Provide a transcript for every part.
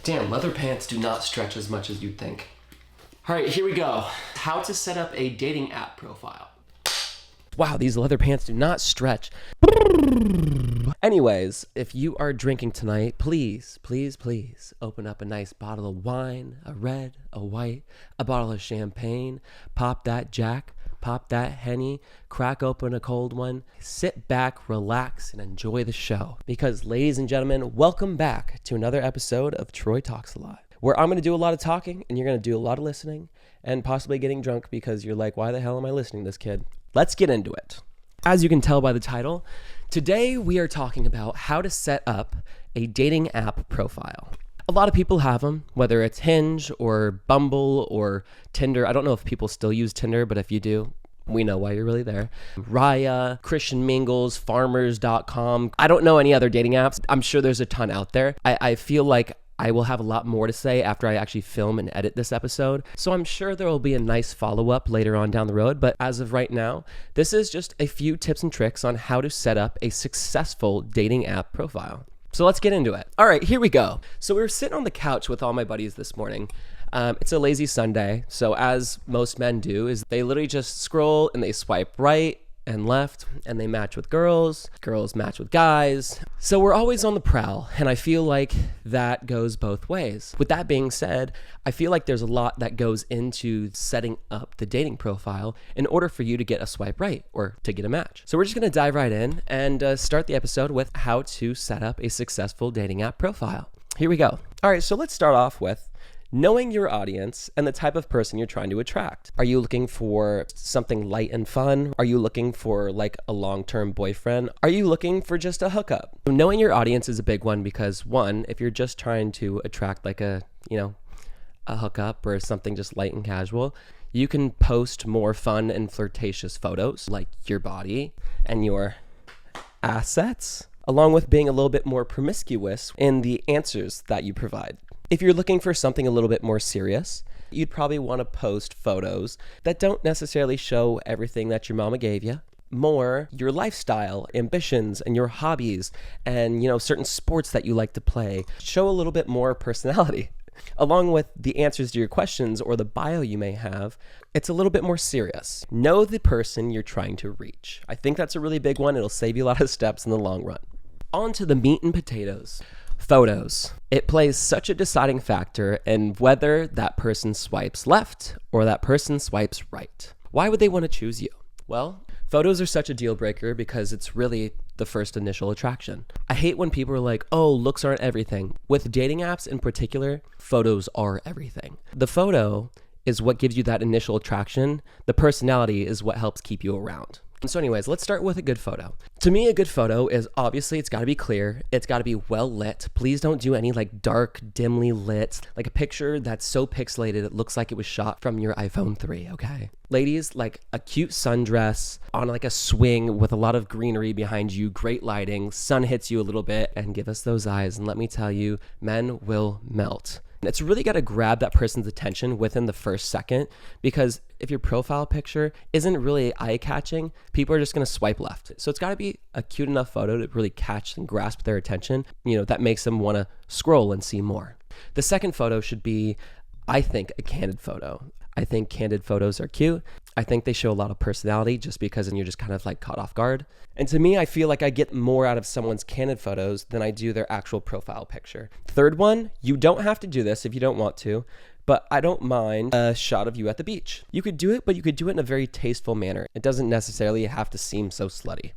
Damn, leather pants do not stretch as much as you'd think. All right, here we go. How to set up a dating app profile. Wow, these leather pants do not stretch. Anyways, if you are drinking tonight, please open up a nice bottle of wine, a red, a white, a bottle of champagne, pop that Jack, pop that Henny, crack open a cold one, sit back, relax, and enjoy the show. Because, ladies and gentlemen, welcome back to another episode of Troy Talks a Lot, where I'm going to do a lot of talking and you're going to do a lot of listening and possibly getting drunk because you're like, why the hell am I listening to this kid? Let's get into it. As you can tell by the title, today we are talking about how to set up a dating app profile. A lot of people have them, whether it's Hinge or Bumble or Tinder. I don't know if people still use Tinder, but if you do, we know why you're really there. Raya, Christian Mingles, Farmers.com. I don't know any other dating apps. I'm sure there's a ton out there. I feel like I will have a lot more to say after I actually film and edit this episode. So I'm sure there will be a nice follow-up later on down the road. But as of right now, this is just a few tips and tricks on how to set up a successful dating app profile. So let's get into it. All right, here we go. So we were sitting on the couch with all my buddies this morning. It's a lazy Sunday. So as most men do, is they literally just scroll and they swipe right and left, and they match with girls match with guys. So we're always on the prowl, and I feel like that goes both ways. With that being said, I feel like there's a lot that goes into setting up the dating profile in order for you to get a swipe right or to get a match. So we're just gonna dive right in and start the episode with how to set up a successful dating app profile. Here we go. All right, so let's start off with knowing your audience and the type of person you're trying to attract. Are you looking for something light and fun? Are you looking for like a long-term boyfriend? Are you looking for just a hookup? Knowing your audience is a big one because one, if you're just trying to attract like a hookup or something just light and casual, you can post more fun and flirtatious photos like your body and your assets, along with being a little bit more promiscuous in the answers that you provide. If you're looking for something a little bit more serious, you'd probably want to post photos that don't necessarily show everything that your mama gave you, more your lifestyle, ambitions, and your hobbies, and certain sports that you like to play. Show a little bit more personality. Along with the answers to your questions or the bio you may have, it's a little bit more serious. Know the person you're trying to reach. I think that's a really big one. It'll save you a lot of steps in the long run. On to the meat and potatoes. Photos. It plays such a deciding factor in whether that person swipes left or that person swipes right. Why would they want to choose you? Well, photos are such a deal breaker because it's really the first initial attraction. I hate when people are like, oh, looks aren't everything. With dating apps in particular, photos are everything. The photo is what gives you that initial attraction. The personality is what helps keep you around. So anyways, let's start with a good photo. To me, a good photo is obviously it's got to be clear. It's got to be well lit. Please don't do any like dark, dimly lit, like a picture that's so pixelated it looks like it was shot from your iPhone 3, okay? Ladies, like a cute sundress on like a swing with a lot of greenery behind you, great lighting, sun hits you a little bit, and give us those eyes. And let me tell you, men will melt. It's really got to grab that person's attention within the first second, because if your profile picture isn't really eye-catching, people are just going to swipe left. So it's got to be a cute enough photo to really catch and grasp their attention, that makes them want to scroll and see more. The second photo should be, I think, a candid photo. I think candid photos are cute. I think they show a lot of personality just because then you're just kind of like caught off guard. And to me, I feel like I get more out of someone's candid photos than I do their actual profile picture. Third one, you don't have to do this if you don't want to, but I don't mind a shot of you at the beach. You could do it, but you could do it in a very tasteful manner. It doesn't necessarily have to seem so slutty.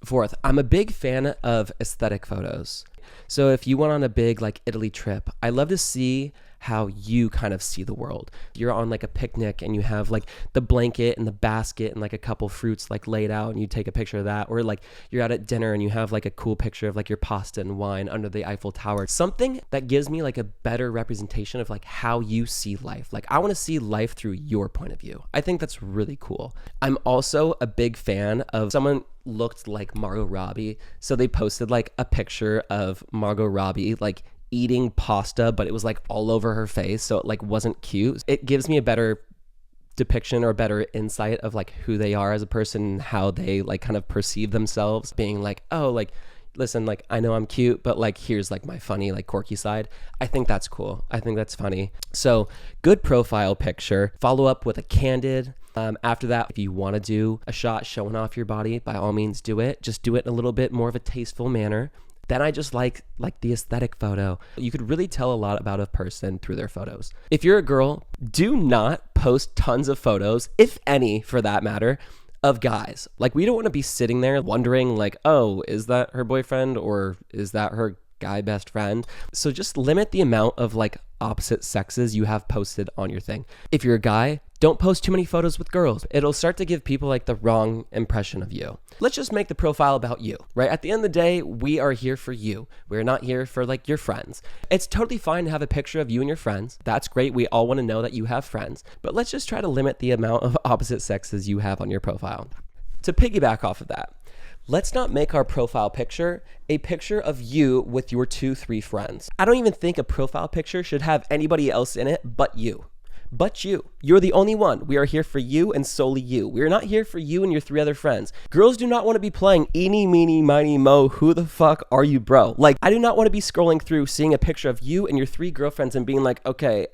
Fourth, I'm a big fan of aesthetic photos. So if you went on a big like Italy trip, I love to see how you kind of see the world. You're on like a picnic and you have like the blanket and the basket and like a couple fruits like laid out and you take a picture of that, or like you're out at dinner and you have like a cool picture of like your pasta and wine under the Eiffel Tower. Something that gives me like a better representation of like how you see life. Like I want to see life through your point of view. I think that's really cool. I'm also a big fan of someone looked like Margot Robbie. So they posted like a picture of Margot Robbie like eating pasta, but it was like all over her face, so it like wasn't cute. It gives me a better depiction or better insight of like who they are as a person, how they like kind of perceive themselves, being like, oh, like listen, like, I know I'm cute, but like, here's like my funny, like quirky side. I think that's cool. I think that's funny. So good profile picture, follow up with a candid. After that, if you want to do a shot showing off your body, by all means do it. Just do it in a little bit more of a tasteful manner. Then I just like the aesthetic photo. You could really tell a lot about a person through their photos. If you're a girl, do not post tons of photos, if any for that matter, of guys. Like, we don't want to be sitting there wondering like, oh, is that her boyfriend or is that her guy best friend? So just limit the amount of like opposite sexes you have posted on your thing. If you're a guy, don't post too many photos with girls. It'll start to give people like the wrong impression of you. Let's just make the profile about you, right? At the end of the day, we are here for you. We're not here for like your friends. It's totally fine to have a picture of you and your friends. That's great. We all want to know that you have friends, but let's just try to limit the amount of opposite sexes you have on your profile. To piggyback off of that, let's not make our profile picture a picture of you with your 2-3 friends. I don't even think a profile picture should have anybody else in it but you. But you. You're the only one. We are here for you and solely you. We are not here for you and your 3 other friends. Girls do not want to be playing eeny, meeny, miny, mo, who the fuck are you, bro? Like, I do not want to be scrolling through, seeing a picture of you and your 3 girlfriends and being like, okay,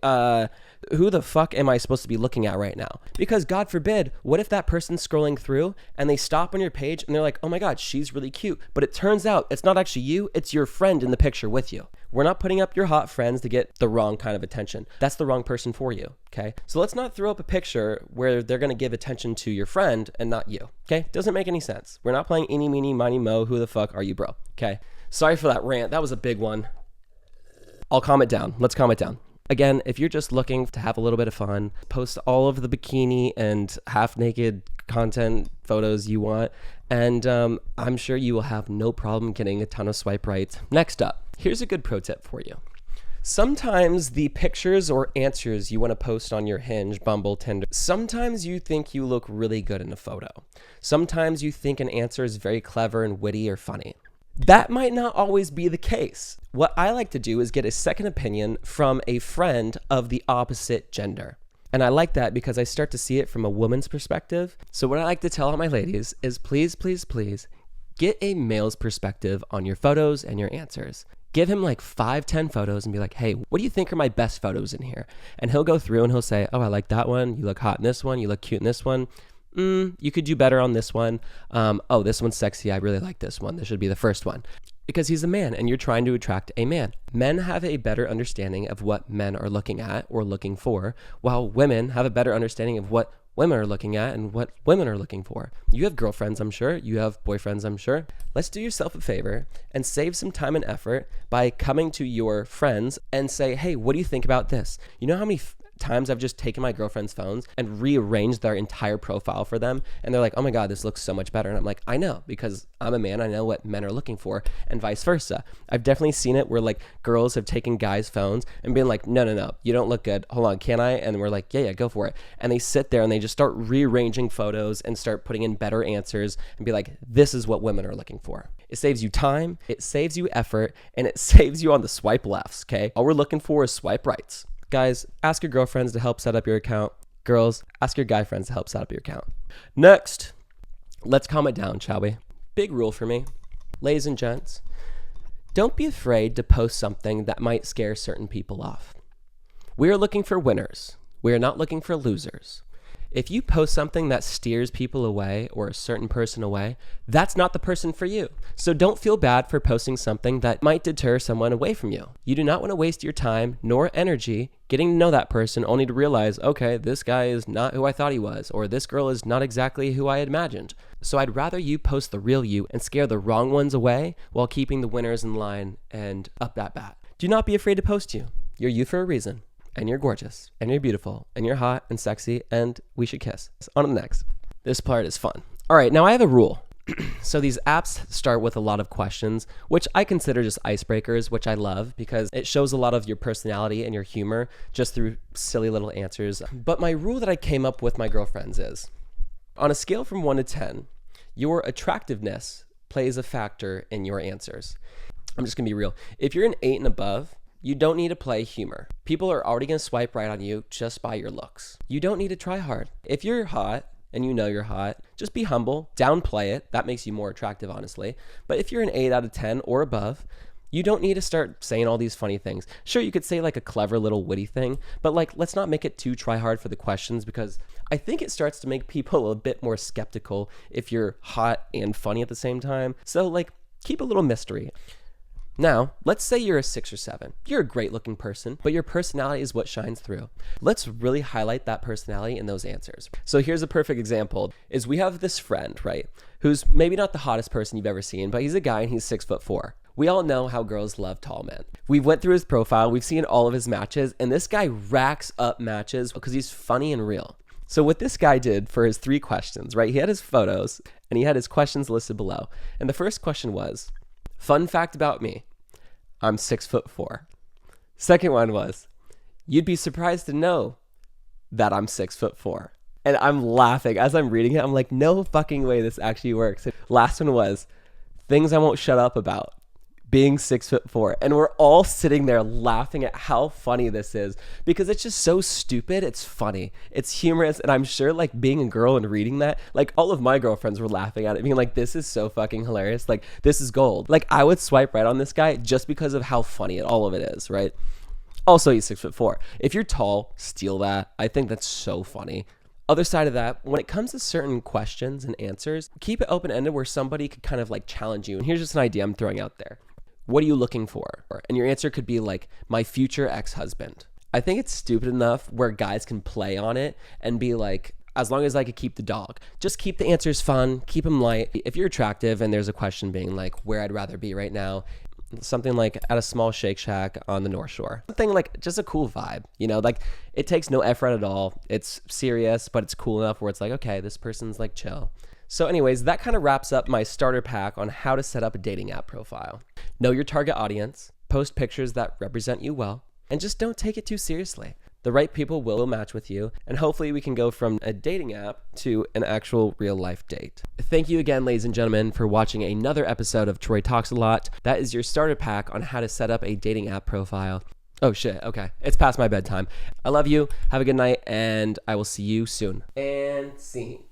who the fuck am I supposed to be looking at right now? Because God forbid, what if that person's scrolling through and they stop on your page and they're like, oh my God, she's really cute. But it turns out it's not actually you, it's your friend in the picture with you. We're not putting up your hot friends to get the wrong kind of attention. That's the wrong person for you, okay? So let's not throw up a picture where they're gonna give attention to your friend and not you, okay? Doesn't make any sense. We're not playing eeny, meeny, miny, mo, who the fuck are you, bro, okay? Sorry for that rant, that was a big one. I'll calm it down, let's calm it down. Again, if you're just looking to have a little bit of fun, post all of the bikini and half-naked content photos you want, and I'm sure you will have no problem getting a ton of swipe rights. Next up, here's a good pro tip for you. Sometimes the pictures or answers you want to post on your Hinge, Bumble, Tinder, sometimes you think you look really good in a photo. Sometimes you think an answer is very clever and witty or funny. That might not always be the case. What I like to do is get a second opinion from a friend of the opposite gender. And I like that because I start to see it from a woman's perspective. So what I like to tell all my ladies is please, please, please get a male's perspective on your photos and your answers. Give him like 5-10 photos and be like, hey, what do you think are my best photos in here? And he'll go through and he'll say, oh, I like that one. You look hot in this one. You look cute in this one. You could do better on this one. Oh, this one's sexy. I really like this one. This should be the first one. Because he's a man and you're trying to attract a man. Men have a better understanding of what men are looking at or looking for, while women have a better understanding of what women are looking at and what women are looking for. You have girlfriends, I'm sure. You have boyfriends, I'm sure. Let's do yourself a favor and save some time and effort by coming to your friends and say, hey, what do you think about this? You know how many times I've just taken my girlfriend's phones and rearranged their entire profile for them, and they're like, oh my God, this looks so much better. And I'm like, I know, because I'm a man, I know what men are looking for, and vice versa. I've definitely seen it where like girls have taken guys' phones and been like, no, you don't look good. Hold on, can I? And we're like, yeah, go for it. And they sit there and they just start rearranging photos and start putting in better answers and be like, this is what women are looking for. It saves you time, it saves you effort, and it saves you on the swipe lefts, okay? All we're looking for is swipe rights. Guys, ask your girlfriends to help set up your account. Girls, ask your guy friends to help set up your account. Next, let's calm it down, shall we? Big rule for me. Ladies and gents, don't be afraid to post something that might scare certain people off. We are looking for winners. We are not looking for losers. If you post something that steers people away or a certain person away, that's not the person for you. So don't feel bad for posting something that might deter someone away from you. You do not want to waste your time nor energy getting to know that person only to realize, okay, this guy is not who I thought he was, or this girl is not exactly who I had imagined. So I'd rather you post the real you and scare the wrong ones away while keeping the winners in line and up that bat. Do not be afraid to post you. You're you for a reason. And you're gorgeous, and you're beautiful, and you're hot and sexy, and we should kiss. On to the next. This part is fun. All right, now I have a rule. So these apps start with a lot of questions, which I consider just icebreakers, which I love because it shows a lot of your personality and your humor just through silly little answers. But my rule that I came up with my girlfriends is, on a scale from 1 to 10, your attractiveness plays a factor in your answers. I'm just gonna be real. If you're an 8 and above, you don't need to play humor. People are already going to swipe right on you just by your looks. You don't need to try hard. If you're hot, and you know you're hot, just be humble, downplay it. That makes you more attractive, honestly. But if you're an 8 out of 10 or above, you don't need to start saying all these funny things. Sure, you could say like a clever little witty thing, but like, let's not make it too try hard for the questions, because I think it starts to make people a bit more skeptical if you're hot and funny at the same time. So like, keep a little mystery. Now, let's say you're a 6 or 7. You're a great looking person, but your personality is what shines through. Let's really highlight that personality in those answers. So here's a perfect example, is we have this friend, right, who's maybe not the hottest person you've ever seen, but he's a guy and he's 6'4". We all know how girls love tall men. We went through his profile, we've seen all of his matches, and this guy racks up matches because he's funny and real. So what this guy did for his 3 questions, right, he had his photos and he had his questions listed below. And the first question was, fun fact about me, I'm 6'4". Second one was, you'd be surprised to know that I'm 6'4". And I'm laughing as I'm reading it. I'm like, no fucking way this actually works. Last one was, things I won't shut up about, being 6'4". And we're all sitting there laughing at how funny this is, because it's just so stupid. It's funny, it's humorous. And I'm sure like being a girl and reading that, like all of my girlfriends were laughing at it, being like, this is so fucking hilarious. Like, this is gold. Like, I would swipe right on this guy just because of how funny all of it is, right? Also, he's 6'4". If you're tall, steal that. I think that's so funny. Other side of that, when it comes to certain questions and answers, keep it open-ended where somebody could kind of like challenge you. And here's just an idea I'm throwing out there. What are you looking for? And your answer could be like, my future ex-husband. I think it's stupid enough where guys can play on it and be like, as long as I could keep the dog. Just keep the answers fun, keep them light. If you're attractive and there's a question being like, where I'd rather be right now, something like at a small Shake Shack on the North Shore. Something like just a cool vibe, you know, like it takes no effort at all. It's serious, but it's cool enough where it's like, okay, this person's like chill. So anyways, that kind of wraps up my starter pack on how to set up a dating app profile. Know your target audience, post pictures that represent you well, and just don't take it too seriously. The right people will match with you, and hopefully we can go from a dating app to an actual real life date. Thank you again, ladies and gentlemen, for watching another episode of Troy Talks a Lot. That is your starter pack on how to set up a dating app profile. Oh shit, okay. It's past my bedtime. I love you, have a good night, and I will see you soon. And scene.